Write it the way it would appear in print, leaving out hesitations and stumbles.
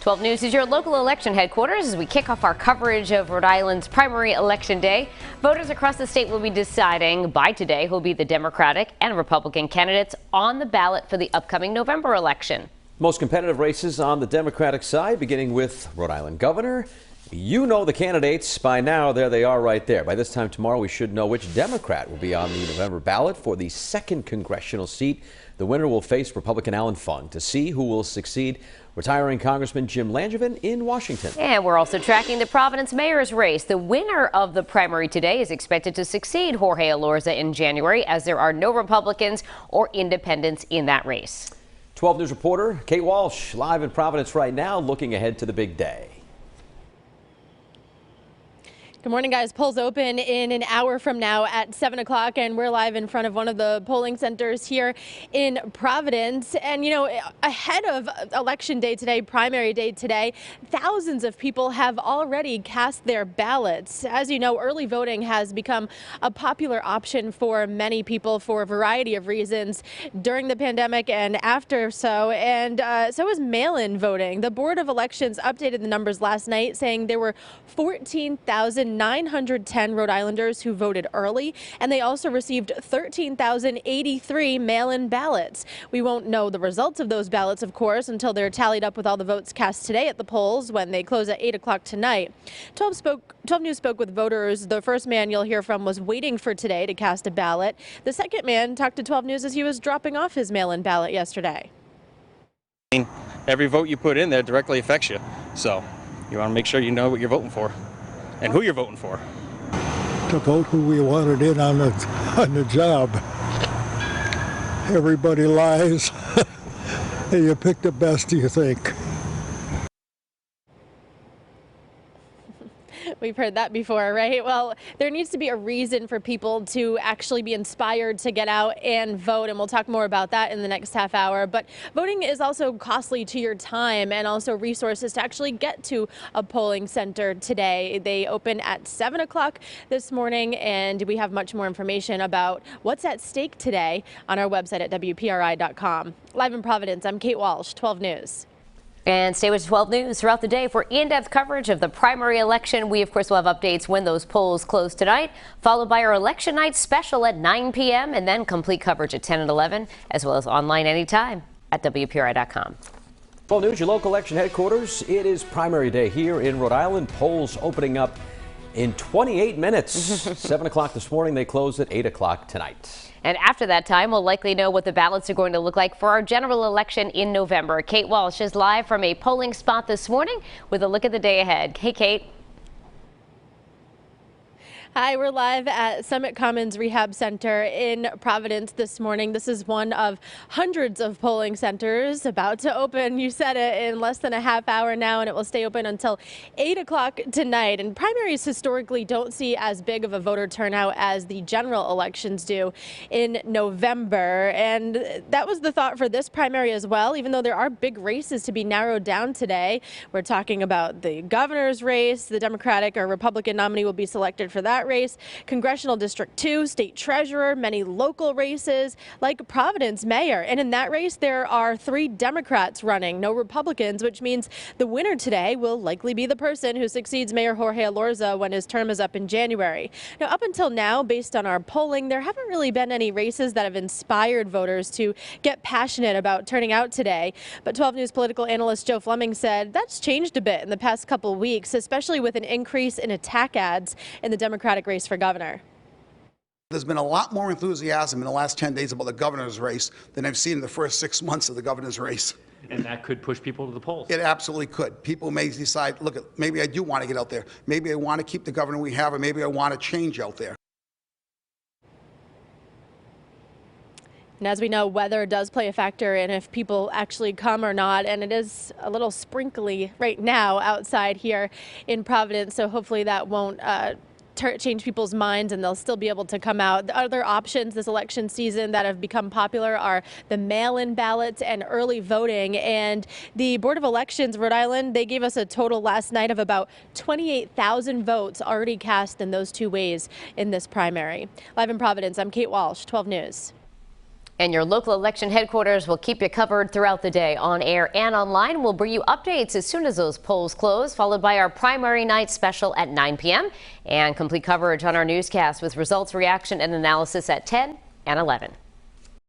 12 News is your local election headquarters as we kick off our coverage of Rhode Island's primary election day. Voters across the state will be deciding by today who will be the Democratic and Republican candidates on the ballot for the upcoming November election. Most competitive races on the Democratic side, beginning with Rhode Island governor. You know the candidates by now. There they are right there. By this time tomorrow, we should know which Democrat will be on the November ballot for the 2nd congressional seat. The winner will face Republican Alan Fung to see who will succeed retiring Congressman Jim Langevin in Washington. And we're also tracking the Providence mayor's race. The winner of the primary today is expected to succeed Jorge Elorza in January, as there are no Republicans or independents in that race. 12 News reporter Kate Walsh live in Providence right now, looking ahead to the big day. Good morning, guys. Polls open in an hour from now at 7 o'clock, and we're live in front of one of the polling centers here in Providence. And, you know, ahead of Election Day today, primary day today, thousands of people have already cast their ballots. As you know, early voting has become a popular option for many people for a variety of reasons during the pandemic and after so. And so is mail-in voting. The Board of Elections updated the numbers last night, saying there were 14,910 Rhode Islanders who voted early, and they also received 13,083 mail-in ballots. We won't know the results of those ballots, of course, until they're tallied up with all the votes cast today at the polls when they close at 8 o'clock tonight. 12 News spoke with voters. The first man you'll hear from was waiting for today to cast a ballot. The second man talked to 12 News as he was dropping off his mail-in ballot yesterday. Every vote you put in there directly affects you, so you want to make sure you know what you're voting for and who you're voting for. To vote who we wanted in on the job. Everybody lies. And you pick the best you think. We've heard that before, right? Well, there needs to be a reason for people to actually be inspired to get out and vote, and we'll talk more about that in the next half hour. But voting is also costly to your time and also resources to actually get to a polling center today. They open at 7 o'clock this morning, and we have much more information about what's at stake today on our website at WPRI.com. Live in Providence, I'm Kate Walsh, 12 News. And stay with 12 News throughout the day for in-depth coverage of the primary election. We, of course, will have updates when those polls close tonight, followed by our election night special at 9 p.m. and then complete coverage at 10 and 11, as well as online anytime at WPRI.com. 12 News, your local election headquarters. It is primary day here in Rhode Island. Polls opening up in 28 minutes. 7 o'clock this morning. They close at 8 o'clock tonight. And after that time, we'll likely know what the ballots are going to look like for our general election in November. Kate Walsh is live from a polling spot this morning with a look at the day ahead. Hey, Kate. Hi, we're live at Summit Commons Rehab Center in Providence this morning. This is one of hundreds of polling centers about to open, you said it, in less than a half hour now, and it will stay open until 8 o'clock tonight. And primaries historically don't see as big of a voter turnout as the general elections do in November. And that was the thought for this primary as well, even though there are big races to be narrowed down today. We're talking about the governor's race. The Democratic or Republican nominee will be selected for that race, Congressional District 2, state treasurer, many local races like Providence mayor. And in that race, there are 3 Democrats running, no Republicans, which means the winner today will likely be the person who succeeds Mayor Jorge Elorza when his term is up in January. Now, up until now, based on our polling, there haven't really been any races that have inspired voters to get passionate about turning out today. But 12 News political analyst Joe Fleming said that's changed a bit in the past couple weeks, especially with an increase in attack ads in the Democratic race for governor. There's been a lot more enthusiasm in the last 10 days about the governor's race than I've seen in the first 6 months of the governor's race. And that could push people to the polls. It absolutely could. People may decide, look, maybe I do want to get out there. Maybe I want to keep the governor we have, or maybe I want to change out there. And as we know, weather does play a factor in if people actually come or not. And it is a little sprinkly right now outside here in Providence. So hopefully that won't change people's minds and they'll still be able to come out. The other options this election season that have become popular are the mail-in ballots and early voting. And the Board of Elections, Rhode Island, they gave us a total last night of about 28,000 votes already cast in those 2 ways in this primary. Live in Providence, I'm Kate Walsh, 12 News. And your local election headquarters will keep you covered throughout the day on air and online. We'll bring you updates as soon as those polls close, followed by our primary night special at 9 p.m. and complete coverage on our newscast with results, reaction, and analysis at 10 and 11.